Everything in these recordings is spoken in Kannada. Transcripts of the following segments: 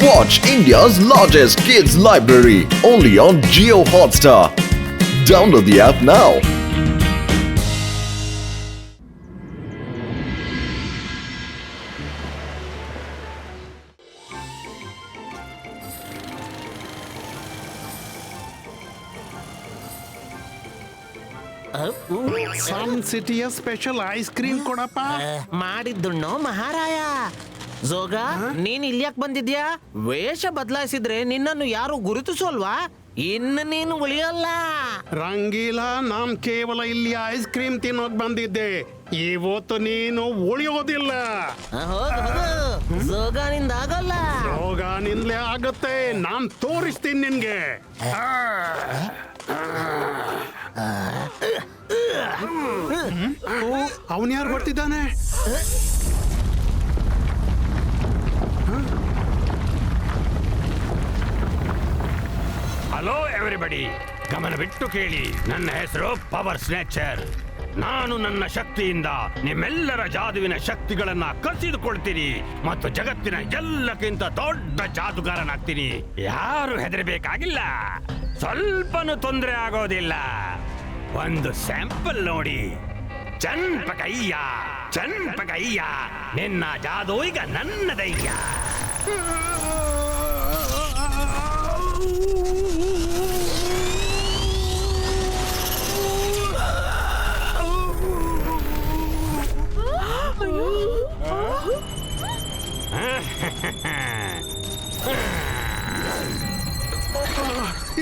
Watch India's largest kids library only on Jio Hotstar. Download the app now. ಸನ್ ಸಿಟಿಯ ಸ್ಪೆಷಲ್ ಐಸ್ ಕ್ರೀಮ್ ಕೊಡಪ್ಪ. ಮಾಡಿದ್ದುಣ್ಣೋ ಮಹಾರಾಯ. ಜೋಗ, ನೀನ್ ಇಲ್ಯಾಕ್ ಬಂದಿದ್ಯಾ? ವೇಷ ಬದಲಾಯಿಸಿದ್ರೆ ನಿನ್ನನ್ನು ಯಾರು ಗುರುತಿಸೋಲ್ವಾ? ಇನ್ನು ನೀನು ಉಳಿಯಲ್ಲ. ರಂಗೀಲಾ, ನಾನ್ ಕೇವಲ ಇಲ್ಲಿ ಐಸ್ ಕ್ರೀಮ್ ತಿನ್ನೋಕ್ ಬಂದಿದ್ದೆ. ಇವತ್ತು ನೀನು ಉಳಿಯೋದಿಲ್ಲ. ಜೋಗ ನಿಂದ ಆಗಲ್ಲ. ಯೋಗ ನಿಂದಲೇ ಆಗತ್ತೆ. ನಾನ್ ತೋರಿಸ್ತೀನಿ ನಿನ್ಗೆ. ಅವನ್ ಯಾರು ಬರ್ತಿದ್ದಾನೆ? ಹಲೋ ಎವ್ರಿಬಡಿ, ಗಮನವಿಟ್ಟು ಕೇಳಿ. ನನ್ನ ಹೆಸರು ಪವರ್ ಸ್ನ್ಯಾಚರ್. ನಾನು ನನ್ನ ಶಕ್ತಿಯಿಂದ ನಿಮ್ಮೆಲ್ಲರ ಜಾದುವಿನ ಶಕ್ತಿಗಳನ್ನ ಕಸಿದುಕೊಳ್ತೀನಿ ಮತ್ತು ಜಗತ್ತಿನ ಎಲ್ಲಕ್ಕಿಂತ ದೊಡ್ಡ ಜಾದುಗಾರನಾಗ್ತೀನಿ. ಯಾರು ಹೆದರಬೇಕಾಗಿಲ್ಲ, ಸ್ವಲ್ಪನೂ ತೊಂದರೆ ಆಗೋದಿಲ್ಲ. ಒಂದು ಸ್ಯಾಂಪಲ್ ನೋಡಿ. ಚನ್ಪಕಯ್ಯ, ಚನ್ಪಕಯ್ಯ, ನಿನ್ನ ಜಾದು ಈಗ ನನ್ನದಯ್ಯ.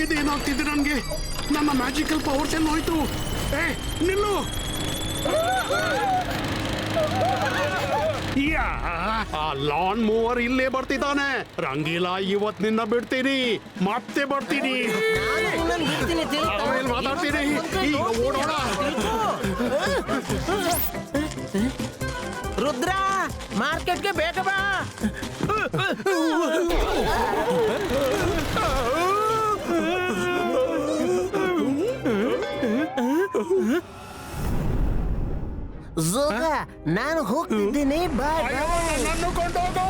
ಇದೇನಾಗ್ತಿದೆ ನನ್ಗೆ? ನನ್ನ ಮ್ಯಾಜಿಕಲ್ ಪವರ್ಸ್ ಎಲ್ಲ ಹೋಯ್ತು. ನಿಲ್ಲು. ಆ ಲಾನ್ ಮೂವರ್ ಇಲ್ಲೇ ಬರ್ತಿದ್ದಾನೆ. ರಂಗೀಲಾ, ಇವತ್ ನಿನ್ನ ಬಿಡ್ತೀನಿ, ಮತ್ತೆ ಬರ್ತೀನಿ. ಆಮೇಲೆ ಮಾತಾಡ್ತೀನಿ. ಈಗ ಓಡೋಣ. ರುದ್ರ, ಮಾರ್ಕೆಟ್ಗೆ ಬೇಗ ಬಾ. ಜೋಗ, ನಾನು ಹೋಗ್ತಿದ್ದೀನಿ. ಬಾಯ್. ನನ್ನನ್ನು ಕೊಂಡೋಗು.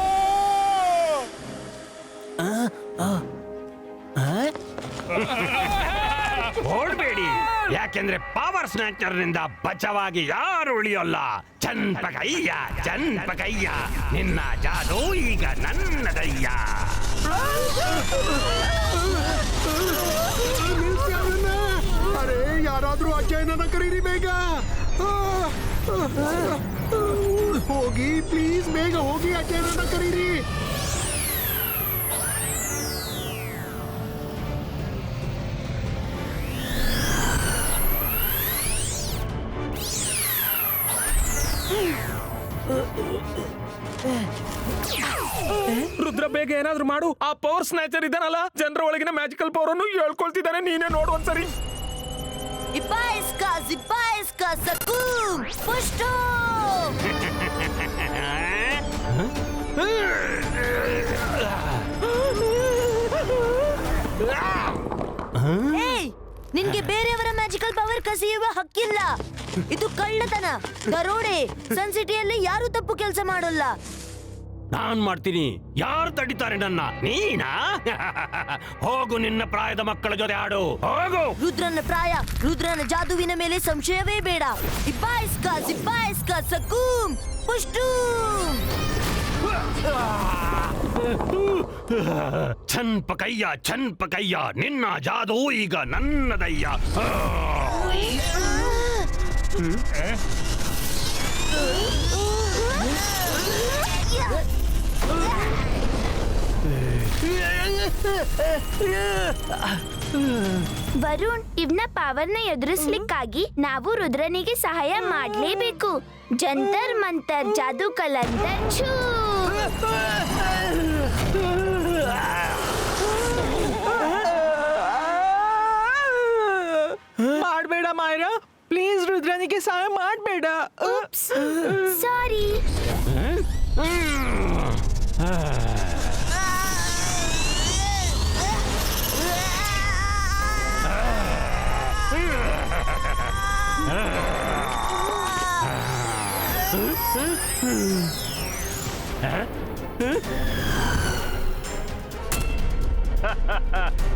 ಓಡ್ಬೇಡಿ, ಯಾಕೆಂದ್ರೆ ಪವರ್ ಸ್ನ್ಯಾಚರ್ ನಿಂದ ಬಚಾವಾಗಿ ಯಾರು ಉಳಿಯೋಲ್ಲ. ಚನ್ಪಕಯ್ಯ, ಚನ್ಪಕಯ್ಯ, ನಿನ್ನ ಜಾದು ಈಗ ನನ್ನದಯ್ಯ. ಅರೆ, ಯಾರಾದ್ರೂ ಅಜಯನನ್ನ ಕರೀರಿ ಬೇಗ. ಹೋಗಿ ಪ್ಲೀಸ್, ಬೇಗ ಹೋಗಿ ಅಜಯನನ್ನ ಕರೀರಿ. ರುದ್ರ, ಬೇಗ ಏನಾದ್ರೂ ಮಾಡು. ಆ ಪವರ್ ಸ್ನ್ಯಾಚರ್ ಇದ್ದಾನಲ್ಲ, ಜನರ ಒಳಗಿನ ಮ್ಯಾಜಿಕಲ್ ಪವರ್ ಅನ್ನು ಹೇಳ್ಕೊಳ್ತಿದ್ದಾನೆ. ನೀನೇ ನೋಡು ಒಂದ್ಸರಿ. ನಿನ್ಗೆ ಬೇರೆಯವರ ಮ್ಯಾಜಿಕಲ್ ಪವರ್ ಕಸಿಯುವ ಹಕ್ಕಿಲ್ಲ. ಇದು ಕಳ್ಳತನ, ದರೋಡೆ. ಸನ್ ಸಿಟಿಯಲ್ಲಿ ಯಾರು ತಪ್ಪು ಕೆಲಸ ಮಾಡೋಲ್ಲ. ನಾನ್ ಮಾಡ್ತೀನಿ. ಯಾರು ತಡಿತಾರೆ ನನ್ನ? ನೀನಾ? ಹೋಗು, ನಿನ್ನ ಪ್ರಾಯದ ಮಕ್ಕಳ ಜೊತೆ ಆಡು. ಹೋಗು. ರುದ್ರನ ಪ್ರಾಯ, ರುದ್ರನ ಜಾದುವಿನ ಮೇಲೆ ಸಂಶಯವೇ ಬೇಡ. ಸಕೂಮ್ ಪುಷ್ಟೂಮ್. ಚನ್ಪಕಯ್ಯ, ಚನ್ಪಕಯ್ಯ, ನಿನ್ನ ಜಾದು ಈಗ ನನ್ನದಯ್ಯ. ವರುಣ್, ಇವನ ಪವರ್ನ ಎದುರಿಸ್ಲಿಕ್ಕಾಗಿ ನಾವು ರುದ್ರನಿಗೆ ಸಹಾಯ ಮಾಡ್ಲೇಬೇಕು. ಜಂತರ್ ಮಂತರ್ ಜಾದೂ ಕಲಂದರ್ ಛೂ. ಮಾಡ್ಬೇಡ ಮಾಯರಾ, ಪ್ಲೀಸ್ ರುದ್ರನಿಗೆ ಸಹಾಯ ಮಾಡ್ಬೇಡ. ಸಾರಿ.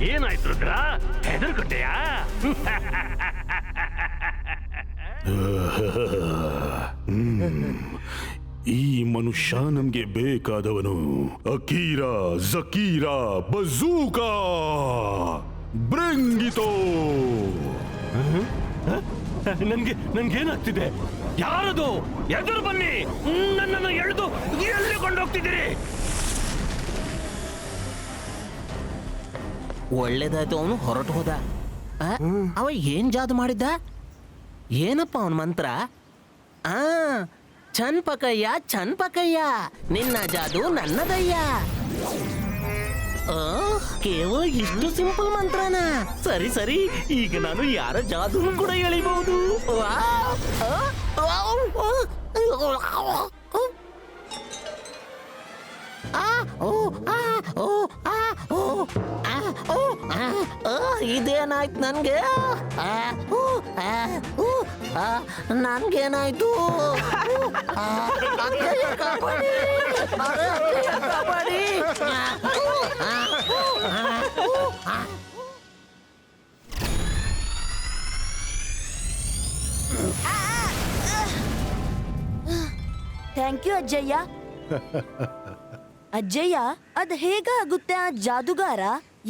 ಏನಾಯ್ತು ರುದ್ರ? ಹೆದರ್ಕೊಂಡೆಯಾ? ಈ ಮನುಷ್ಯ ನಮ್ಗೆ ಬೇಕಾದವನು. ಅಕೀರಾ ಜಕೀರಾ ಬಜೂಕಾ ಬ್ರಿಂಗಿತೋ. ನನ್ಗೇನಾಗ್ತಿದೆ? ಯಾರದು? ಎದುರು ಬನ್ನಿ, ನನ್ನನ್ನು ಎಳೆದು ಎಲ್ಲಿ ಕೊಂಡೋಗ್ತಿದ್ದೀರಿ? ಒಳ್ಳೇದಾಯ್ತು, ಅವನು ಹೊರಟು ಹೋದ. ಅವ ಏನ್ ಜಾದು ಮಾಡಿದ್ದ? ಏನಪ್ಪ ಅವನ ಮಂತ್ರ? ಚನ್ಪಕಯ್ಯ ಚನ್ಪಕಯ್ಯ, ನಿನ್ನ ಜಾದು ನನ್ನದಯ್ಯ. ಕೇವಲ ಇಷ್ಟು ಸಿಂಪಲ್ ಮಂತ್ರನ? ಸರಿ ಸರಿ, ಈಗ ನಾನು ಯಾರ ಜಾದು ಕೂಡ ಎಳಿಬಹುದು. ಇದೇನಾಯ್ತು ನನ್ಗೆ? ನನ್ಗೇನಾಯ್ತು? ಕಾಪಾಡಿ, ಕಾಪಾಡಿ. ಥ್ಯಾಂಕ್ ಯು ಅಜ್ಜಯ್ಯ. ಅಜ್ಜಯ್ಯ, ಅದ್ ಹೇಗಾಗುತ್ತೆ? ಆ ಜಾದುಗಾರ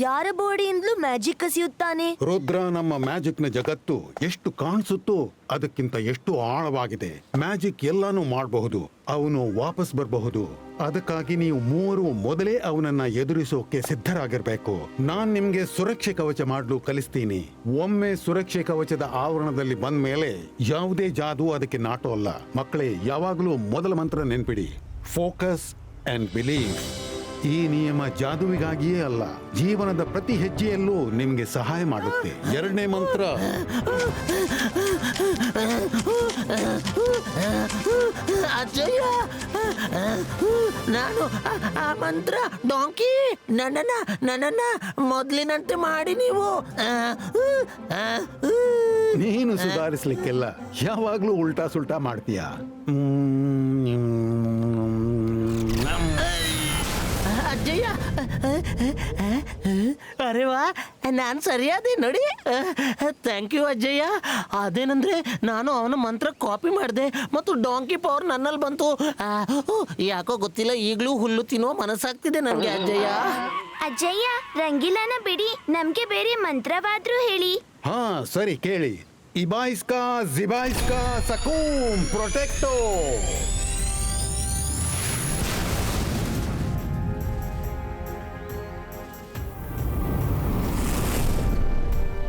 ಯಾರ ಬಾಡಿಯಿಂದಲೂ ಮ್ಯಾಜಿಕ್ ಕಸಿಯುತ್ತಾನೆ. ರುದ್ರ, ನಮ್ಮ ಮ್ಯಾಜಿಕ್ ನ ಜಗತ್ತು ಎಷ್ಟು ಕಾಣಿಸುತ್ತೋ ಅದಕ್ಕಿಂತ ಎಷ್ಟು ಆಳವಾಗಿದೆ. ಮ್ಯಾಜಿಕ್ ಎಲ್ಲಾನು ಮಾಡಬಹುದು, ಅವನು ವಾಪಸ್ ಬರಬಹುದು. ಅದಕ್ಕಾಗಿ ನೀವು ಮೂವರು ಮೊದಲೇ ಅವನನ್ನ ಎದುರಿಸೋಕೆ ಸಿದ್ಧರಾಗಿರ್ಬೇಕು. ನಾನ್ ನಿಮ್ಗೆ ಸುರಕ್ಷೆ ಕವಚ ಮಾಡಲು ಕಲಿಸ್ತೀನಿ. ಒಮ್ಮೆ ಸುರಕ್ಷೆ ಕವಚದ ಆವರಣದಲ್ಲಿ ಬಂದ ಮೇಲೆ ಯಾವುದೇ ಜಾದು ಅದಕ್ಕೆ ನಾಟೋಲ್ಲ. ಮಕ್ಕಳೇ, ಯಾವಾಗಲೂ ಮೊದಲ ಮಂತ್ರ ನೆನ್ಪಿಡಿ, ಫೋಕಸ್ ಅಂಡ್ ಬಿಲೀವ್. ಈ ನಿಯಮ ಜಾದುವಿಗಾಗಿಯೇ ಅಲ್ಲ, ಜೀವನದ ಪ್ರತಿ ಹೆಜ್ಜೆಯಲ್ಲೂ ನಿಮ್ಗೆ ಸಹಾಯ ಮಾಡುತ್ತೆ. ಎರಡನೇ ಮಂತ್ರ, ಅಜ್ಜಯ್ಯ, ನಾನು ಆ ಮಂತ್ರ ಡಾಂಕಿ, ನನ್ನನ್ನ ಮೊದ್ಲಿನಂತೆ ಮಾಡಿ ನೀವು. ನೀನು ಸುಧಾರಿಸ್ಲಿಕ್ಕೆಲ್ಲ ಯಾವಾಗ್ಲೂ ಉಲ್ಟಾ ಸುಲ್ಟಾ ಮಾಡ್ತೀಯ. ಅಜ್ಜಯ್ಯ, ಅರೆ ವಾ, ನಾನು ಸರಿಯಾದೆ ನೋಡಿ. ಥ್ಯಾಂಕ್ ಯು ಅಜ್ಜಯ್ಯ. ಅದೇನಂದ್ರೆ ನಾನು ಅವನ ಮಂತ್ರ ಕಾಪಿ ಮಾಡಿದೆ ಮತ್ತು ಡಾಂಕಿ ಪವರ್ ನನ್ನಲ್ಲಿ ಬಂತು. ಯಾಕೋ ಗೊತ್ತಿಲ್ಲ, ಈಗಲೂ ಹುಲ್ಲು ತಿನ್ನುವ ಮನಸ್ಸಾಗ್ತಿದೆ ನನಗೆ ಅಜ್ಜಯ್ಯ. ಅಜ್ಜಯ್ಯ, ರಂಗಿಲಾನ ಬಿಡಿ, ನಮ್ಗೆ ಬೇರೆ ಮಂತ್ರವಾದ್ರೂ ಹೇಳಿ. ಹಾ ಸರಿ, ಕೇಳಿ. ಇಬಾಯಿಸ್ಕಾ ಜಿಬಾಯಿಸ್ಕಾ ಸಕೂಮ್ ಪ್ರೊಟೆಕ್ಟೋ.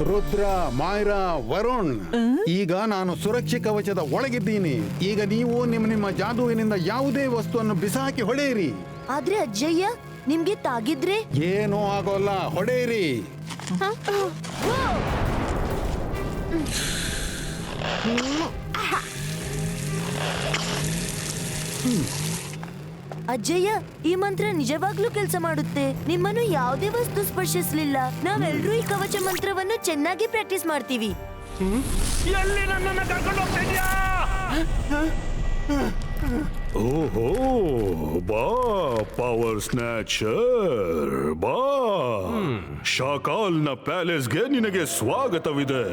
ರುದ್ರ, ಮಾಯ್ರಾ, ವರುಣ್, ಈಗ ನಾನು ಸುರಕ್ಷೆ ಕವಚದ ಒಳಗಿದ್ದೀನಿ. ಈಗ ನೀವು ನಿಮ್ಮ ಜಾದುವಿನಿಂದ ಯಾವುದೇ ವಸ್ತುವನ್ನು ಬಿಸಾಕಿ ಹೊಡೆಯಿರಿ. ಆದ್ರೆ ಅಜ್ಜಯ್ಯ, ನಿಮ್ಗೆ ತಾಗಿದ್ರೆ? ಏನೂ ಆಗೋಲ್ಲ, ಹೊಡೆಯಿರಿ. ಅಜ್ಜಯ್ಯ, ಈ ಮಂತ್ರ ನಿಜವಾಗ್ಲೂ ಕೆಲಸ ಮಾಡುತ್ತೆ. ನಿಮ್ಮನ್ನು ಯಾವುದೇ ವಸ್ತು ಸ್ಪರ್ಶಿಸಲಿಲ್ಲ. ನಾವೆಲ್ಲರೂ ಈ ಕವಚ ಮಂತ್ರವನ್ನು ಚೆನ್ನಾಗಿ ಪ್ರಾಕ್ಟೀಸ್ ಮಾಡ್ತೀವಿ. ಎಲ್ಲಿ ನನ್ನನ್ನು ಕರ್ಕೊಂಡು ಹೋಗ್ತಿದ್ಯಾ? ಓಹೋ, ಬಾ ಪವರ್ ಸ್ನ್ಯಾಚರ್, ಬಾ. ಶಾಕಾಲ್ನ ಪ್ಯಾಲೇಸ್ಗೆ ನಿನಗೆ ಸ್ವಾಗತವಿದೆ.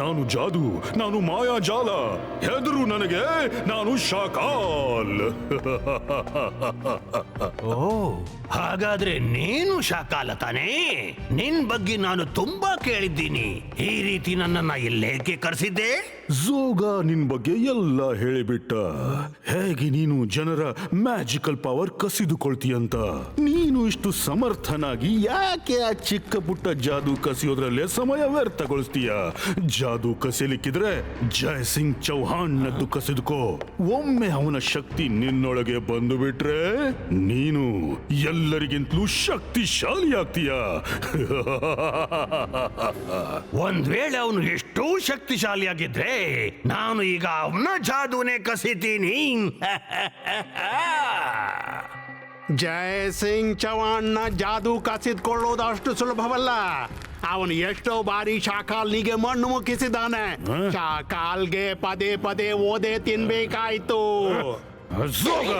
ನಾನು ಜಾದು, ನಾನು ಮಾಯಾಜಾಲ. ಹೆದರು ನನಗೆ, ನಾನು ಶಾಕಾಲ್. ಓ, ಹಾಗಾದ್ರೆ ನೀನು ಶಾಕಾಲ ತಾನೇ? ನಿನ್ ಬಗ್ಗೆ ನಾನು ತುಂಬಾ ಕೇಳಿದ್ದೀನಿ. ಈ ರೀತಿ ನನ್ನನ್ನ ಇಲ್ಲೇಕೆ ಕರೆಸಿದ್ದೆ? ಝೋಗ ನಿನ್ ಬಗ್ಗೆ ಎಲ್ಲ ಹೇಳಿಬಿಟ್ಟ. ಹೇಗೆ ನೀನು ಜನರ ಮ್ಯಾಜಿಕಲ್ ಪವರ್ ಕಸಿದುಕೊಳ್ತೀಯಂತ. ನೀನು ಇಷ್ಟು ಸಮರ್ಥನಾಗಿ ಯಾಕೆ ಆ ಚಿಕ್ಕ ಪುಟ್ಟ ಜಾದು ಕಸಿಯೋದ್ರಲ್ಲೇ ಸಮಯ ವ್ಯರ್ಥಗೊಳಿಸ್ತೀಯ? ಜಾದು ಕಸಿಲಿಕ್ಕಿದ್ರೆ ಜಯ್ ಸಿಂಗ್ ಚೌಹಾಣ್ ನದ್ದು ಕಸಿದುಕೋ. ಒಮ್ಮೆ ಅವನ ಶಕ್ತಿ ನಿನ್ನೊಳಗೆ ಬಂದು ಬಿಟ್ರೆ ನೀನು ಎಲ್ಲರಿಗಿಂತಲೂ ಶಕ್ತಿಶಾಲಿ ಆಗ್ತೀಯ. ಒಂದ್ ವೇಳೆ ಅವನು ಎಷ್ಟೋ ಶಕ್ತಿಶಾಲಿಯಾಗಿದ್ರೆ ನಾನು ಈಗ ಅವನ ಜಾದೂನೇ ಕಸಿತೀನಿ. ಜಯ ಸಿಂಗ್ ಚೌಹಾಣ್ನ ಜಾದು ಕಸಿದ್ಕೊಳ್ಳೋದು ಅಷ್ಟು ಸುಲಭವಲ್ಲ. ಅವನು ಎಷ್ಟೋ ಬಾರಿ ಶಾಕಾಲ್ನಿಗೆ ಮಣ್ಣು ಮುಕ್ಕಿಸಿದ್ದಾನೆ. ಶಾಕಾಲ್ಗೆ ಪದೇ ಪದೇ ಓದೆ ತಿನ್ಬೇಕಾಯ್ತು. ಅಜ್ಜೋಗ,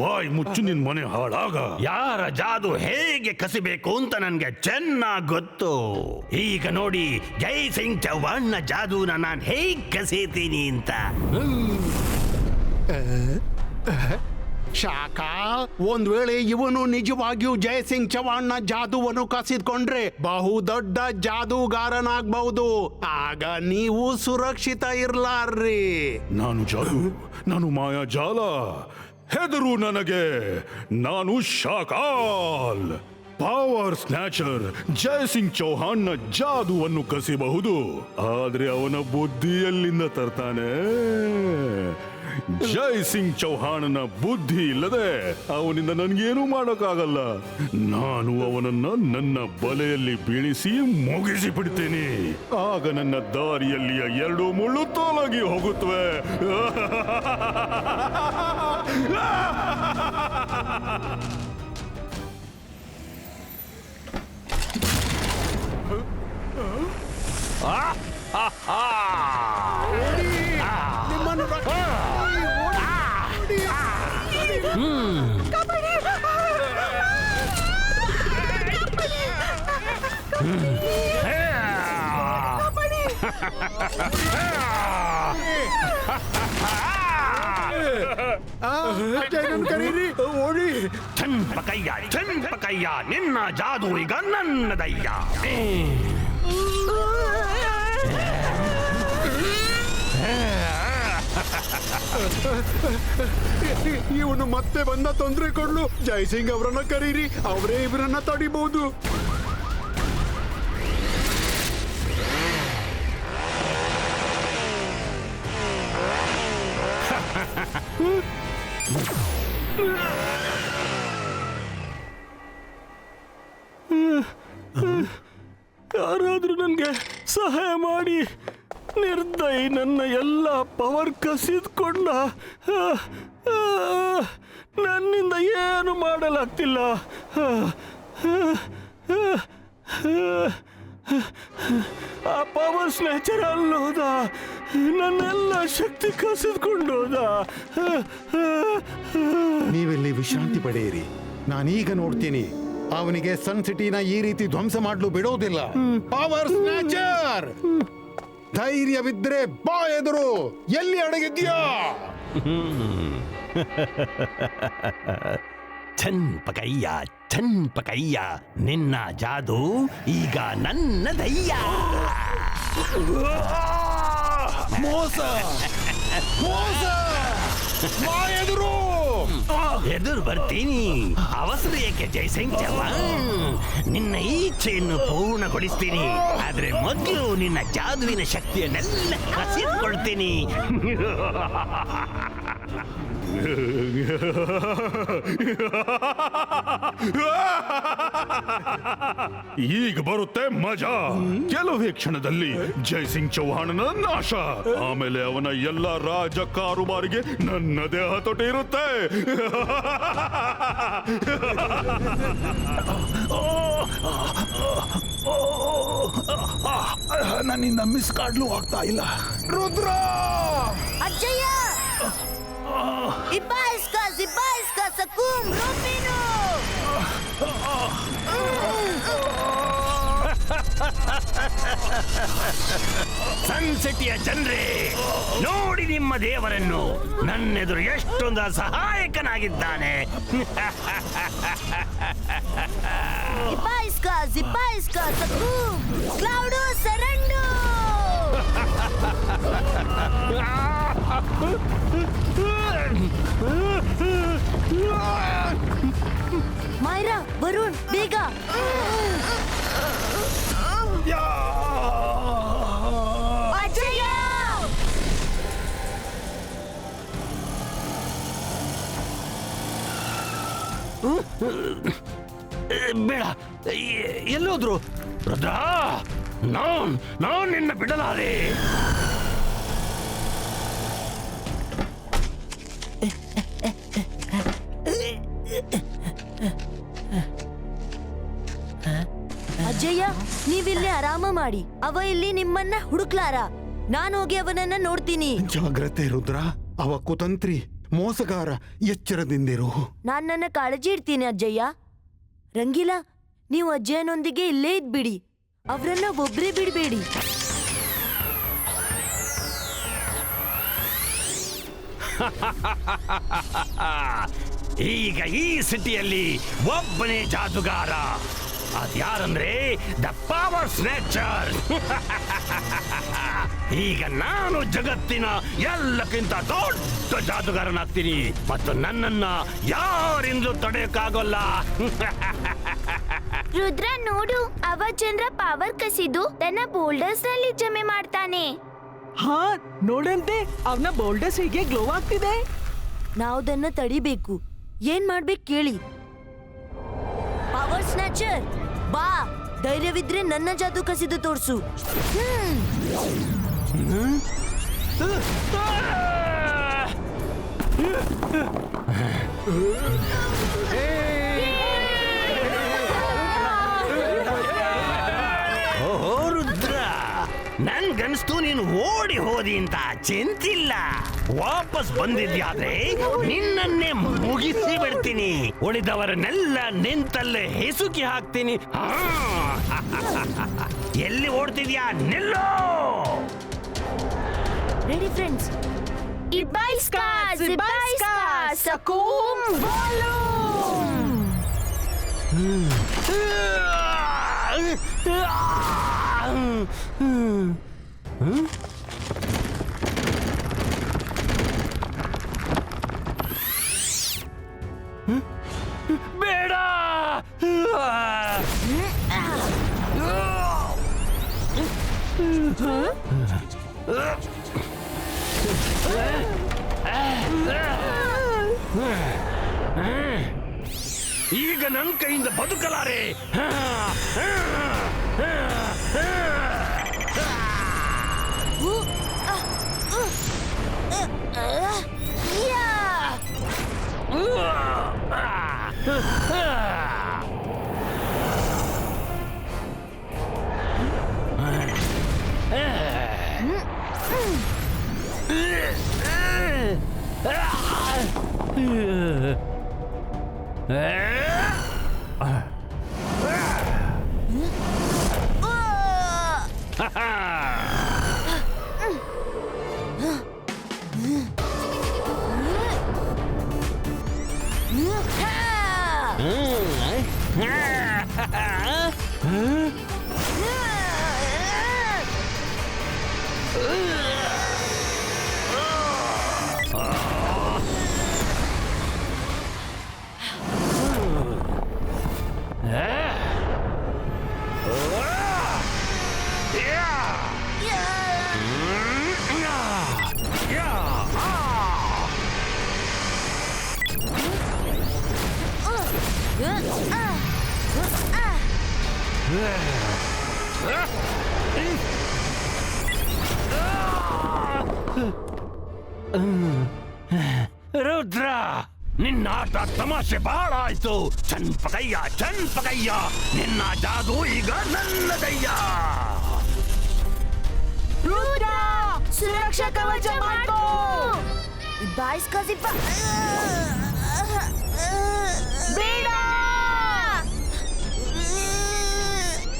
ಬಾಯ್ ಮುಚ್ಚು, ನಿನ್ ಮನೆ ಹಾಳಾಗ. ಯಾರ ಜಾದು ಹೇಗೆ ಕಸಿಬೇಕು ಅಂತ ನನ್ಗೆ ಚೆನ್ನಾಗ್ ಗೊತ್ತು. ಈಗ ನೋಡಿ ಜೈ ಸಿಂಗ್ ಚೌಹಾಣ್ನ ಜಾದೂನ ನಾನು ಹೇಗ್ ಕಸೀತೀನಿ ಅಂತ. ಶಾಖ, ಒಂದ್ ವೇಳೆ ಇವನು ನಿಜವಾಗಿಯೂ ಜಯಸಿಂಗ್ ಚೌಹಾಣ್ನ ಜಾದುವನ್ನು ಕಸಿದ್ಕೊಂಡ್ರೆ ಬಹುದೊಡ್ಡ ಜಾದೂಗಾರನಾಗ್ಬಹುದು. ಆಗ ನೀವು ಸುರಕ್ಷಿತ ಇರ್ಲಾರ್ರಿ. ನಾನು ಜಾದು, ನಾನು ಮಾಯಾ ಜಾಲ. ಹೆದರು ನನಗೆ, ನಾನು ಶಾಕಾಲ್, ಪವರ್ ಸ್ನ್ಯಾಚರ್. ಜಯಸಿಂಗ್ ಚೌಹಾಣ್ನ ಜಾದುವನ್ನು ಕಸಿಬಹುದು, ಆದ್ರೆ ಅವನ ಬುದ್ಧಿ ಎಲ್ಲಿಂದ ತರ್ತಾನೆ? ಜೈ ಸಿಂಗ್ ಚೌಹಾಣನ ಬುದ್ಧಿ ಇಲ್ಲದೆ ಅವನಿಂದ ನನ್ಗೇನು ಮಾಡೋಕ್ಕಾಗಲ್ಲ. ನಾನು ಅವನನ್ನ ನನ್ನ ಬಲೆಯಲ್ಲಿ ಬೀಳಿಸಿ ಮುಗಿಸಿ ಬಿಡ್ತೀನಿ. ಆಗ ನನ್ನ ದಾರಿಯಲ್ಲಿಯ 2 ಮುಳ್ಳು ತೋಲಾಗಿ ಹೋಗುತ್ತವೆ. ಚಂಪಕಯ್ಯ, ನಿನ್ನ ಜಾದು ಈಗ ನನ್ನದಯ್ಯ. ಇವನು ಮತ್ತೆ ಬಂದ ತೊಂದರೆ ಕೊಡ್ಲು. ಜಯಸಿಂಗ್ ಅವರನ್ನ ಕರೀರಿ, ಅವರೇ ಇವರನ್ನ ತಡಿಬಹುದು. ಯಾರಾದ್ರೂ ನನ್ಗೆ ಸಹಾಯ ಮಾಡಿ. ನಿರ್ದಯಿ ನನ್ನ ಎಲ್ಲ ಪವರ್ ಕಸಿದ್ಕೊಂಡ. ನನ್ನಿಂದ ಏನು ಮಾಡಲಾಗ್ತಿಲ್ಲ. ಆ ಪವರ್ ಸ್ನ್ಯಾಚರ್ ಅಲ್ಲೋದ, ನನ್ನೆಲ್ಲ ಶಕ್ತಿ ಕಸಿದ್ಕೊಂಡೋದ. ನೀವೆಲ್ಲಿ ವಿಶ್ರಾಂತಿ ಪಡೆಯಿರಿ, ನಾನೀಗ ನೋಡ್ತೀನಿ. ಅವನಿಗೆ ಸನ್ ಸಿಟಿನ ಈ ರೀತಿ ಧ್ವಂಸ ಮಾಡಲು ಬಿಡೋದಿಲ್ಲ. ಪವರ್ ಸ್ನ್ಯಾಚರ್, ಧೈರ್ಯವಿದ್ರೆ ಬಾ ಎದುರು. ಎಲ್ಲಿ ಅಡಗಿದ್ಯಾ? ಚಂಪಕಯ್ಯ, ನಿನ್ನ ಜಾದು ಈಗ ನನ್ನದಯ್ಯ. ಮೋಸ, ಮೋಸ, ಬಾ ಎದುರು. ಎದುರು ಬರ್ತೀನಿ. ಅವಸರ ಏಕೆ ಜಯಸಿಂಗ್ ಚೌಹಾಣ್? ನಿನ್ನ ಇಚ್ಛೆಯನ್ನು ಪೂರ್ಣಗೊಳಿಸ್ತೀನಿ. ಆದ್ರೆ ಮೊದಲು ನಿನ್ನ ಜಾದುವಿನ ಶಕ್ತಿಯನ್ನೆಲ್ಲ ಕಸಿದ್ಕೊಳ್ತೀನಿ. ಈಗ ಬರುತ್ತೆ ಮಜಾ. ಕೆಲವೇ ಕ್ಷಣದಲ್ಲಿ ಜಯಸಿಂಗ್ ಚೌಹಾಣನ ನಾಶ. ಆಮೇಲೆ ಅವನ ಎಲ್ಲ ರಾಜ ಕಾರುಬಾರಿಗೆ ನನ್ನದೇ ಹತೋಟಿ ಇರುತ್ತೆ. ನನ್ನಿಂದ ಮಿಸ್ ಕಾಡ್ಲು ಆಗ್ತಾ ಇಲ್ಲ. ರುದ್ರ, ಅಜ್ಜಯ್ಯ, ಇಬ್ಬಾಯಿಸ್ಕ ಸಕೂಮ್ ರೂಪಿನು. ಸನ್ ಸಿಟಿಯ ಜನರೇ, ನೋಡಿ ನಿಮ್ಮ ದೇವರನ್ನು. ನನ್ನೆದುರು ಎಷ್ಟೊಂದು ಸಹಾಯಕನಾಗಿದ್ದಾನೆ. ಇಬ್ಬಾಯಿಸ್ಕ ಸಕೂಮ್ ಕ್ಲೌಡು ಸರಂಡು. ಮೈರಾ, ವರುಣ್, ಬೇಗ. ಅಜ್ಜಯ್ಯ, ಬೇಡ, ಎಲ್ಲೋದ್ರು? ರುದ್ರ, ನಾನ್ ನಿನ್ನ ಬಿಡಲಾರೆ. ಅಜ್ಜಯ್ಯ, ನೀವಿಲ್ಲಿ ಆರಾಮ ಮಾಡಿ. ಅವ ಇಲ್ಲಿ ನಿಮ್ಮನ್ನ ಹುಡುಕ್ಲಾರ. ನಾನು ಹೋಗಿ ಅವನನ್ನ ನೋಡ್ತೀನಿ. ಜಾಗ್ರತೆ ರುದ್ರ, ಅವ ಕುತಂತ್ರಿ. ಮೋಸಗಾರ, ಎಚ್ಚರದಿಂದಿರು. ನಾನ್ ನನ್ನ ಕಾಳಜಿ ಇಡ್ತೀನಿ ಅಜ್ಜಯ್ಯ. ರಂಗೀಲಾ, ನೀವು ಅಜ್ಜಯ್ಯನೊಂದಿಗೆ ಇಲ್ಲೇ ಇದ್ಬಿಡಿ. ಅವರನ್ನ ಒಬ್ರೇ ಬಿಡಬೇಡಿ. ಈಗ ಈ ಸಿಟಿಯಲ್ಲಿ ಒಬ್ಬನೇ ಜಾದುಗಾರ. ಅದ್ಯಾರಂದ್ರೆ ದ ಪವರ್ ಸ್ನ್ಯಾಚರ್. ಈಗ ನಾನು ಜಗತ್ತಿನ ಎಲ್ಲಕ್ಕಿಂತ ದೊಡ್ಡ ಜಾದುಗಾರನಾಗ್ತೀನಿ ಮತ್ತು ನನ್ನನ್ನ ಯಾರಿಂದಲೂ ತಡೆಯಕ್ಕಾಗಲ್ಲ. ರುದ್ರ ನೋಡು, ಅವ ಜನರ ಪವರ್ ಕಸಿದು ತನ್ನ ಬೋಲ್ಡರ್ಸ್ ನಲ್ಲಿ ಜಮೆ ಮಾಡ್ತಾನೆ. ಹಾ ನೋಡಂತೆ ಅವನ ಬೋಲ್ಡರ್ಸ್ ಹೀಗೆ ಗ್ಲೋ ಆಗ್ತಿದೆ. ನಾವದನ್ನ ತಡಿಬೇಕು. ಏನ್ ಮಾಡ್ಬೇಕು ಕೇಳಿ. ಪವರ್ ಸ್ನ್ಯಾಚರ್, ಬಾ. ಧೈರ್ಯವಿದ್ರೆ ನನ್ನ ಜಾದು ಕಸಿದು ತೋರ್ಸು. ಓಹೋ ರುದ್ರ, ನನ್ಗನ್ಸ್ತು ನೀನು ಓಡಿ ಹೋದಿ ಅಂತ. ಚಿಂತಿಲ್ಲ, ವಾಪಸ್ ಬಂದಿದ್ಯಾದ್ರೆ ನಿನ್ನನ್ನೇ ಮುಗಿಸಿ ಬಿಡ್ತೀನಿ. ಉಳಿದವರನ್ನೆಲ್ಲ ನಿಂತಲ್ಲೇ ಹಿಸುಕಿ ಹಾಕ್ತೀನಿ. ಎಲ್ಲಿ ಓಡ್ತಿದ್ಯಾ? ನಿಲ್ಲೋ. Ready friends? ಇಬೈಸ್ಕಾ ಜಿಬೈಸ್ಕಾ ಸಕೂಮ್ ವಾಲೂಮ್. ಬೇಡ. ಈಗ ನನ್ನ ಕೈಯಿಂದ ಬದುಕಲಾರೆ. ರುದ್ರ, ನಿನ್ನ ಆಟ ತಮಾಷೆ ಬಹಳ ಆಯ್ತು. ಚನ್ಪಕಯ್ಯ, ಚನ್ಪಕಯ್ಯ, ನಿನ್ನ ಜಾದು ಈಗ ನನ್ನದಯ್ಯ. ರುದ್ರ, ಸುರಕ್ಷಾ ಕವಚ ಮಾಡ್ಕೋ. ಇಬೈಸ್ಕಾ ಜಿಬಾ. ಬೇಡ.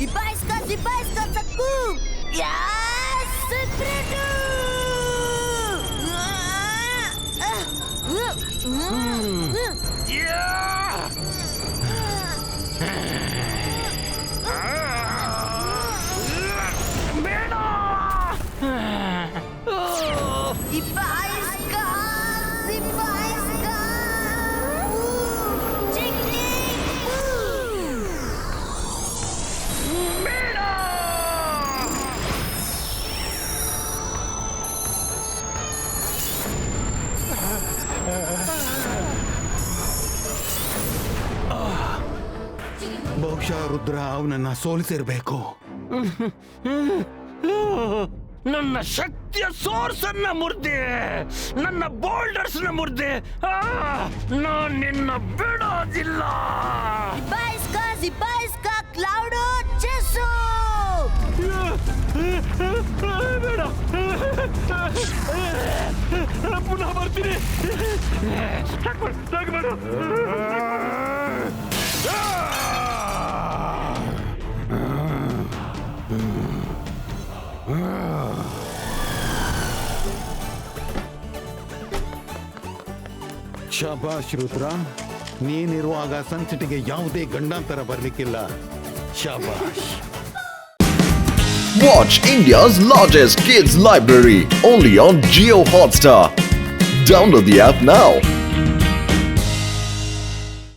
ಇಬೈಸ್ಕಾ ಜಿಬೈಸ್ಕಾ ಸಕೂಮ್. ಯಸ್, ಸಿಪ್ರೇಟು. ಬೇಡ. ಇಬೈಸ್ಕಾ ಜಿಬೈಸ್ಕಾ. ಚಿಕ್ಲಿ. ಬೇಡ. ಬಹುಶಃ ರುದ್ರ ಅವನನ್ನ ಸೋಲಿಸಿರ್ಬೇಕು. ನನ್ನ ಶಕ್ತಿಯ ಸೋರ್ಸ್ ಅನ್ನ ಮುರ್ದೆ, ನನ್ನ ಬೋಲ್ಡರ್ಸ್ ನ ಮುರ್ದೆ. ನಾನ್ ನಿನ್ನ ಬಿಡೋದಿಲ್ಲ. ಇಬೈಸ್ಕಾ ಜಿಬೈಸ್ಕಾ ಕ್ಲೌಡೋ ಚೆಸ್ಸು. ಬೇಡ ಪುನಃ ಬರ್ತೀನಿ. ತಗ್ಬೇಡು. ಶಾಬಾಷ್ ರುದ್ರ, ನೀನಿರುವಾಗ ಸನ್ಸಿಟಿಗೆ ಯಾವುದೇ ಗಂಡಾಂತರ ಬರ್ಲಿಕ್ಕಿಲ್ಲ. ಶಾಬಾಷ್. Watch India's largest kids library only on Jio Hotstar. Download the app now.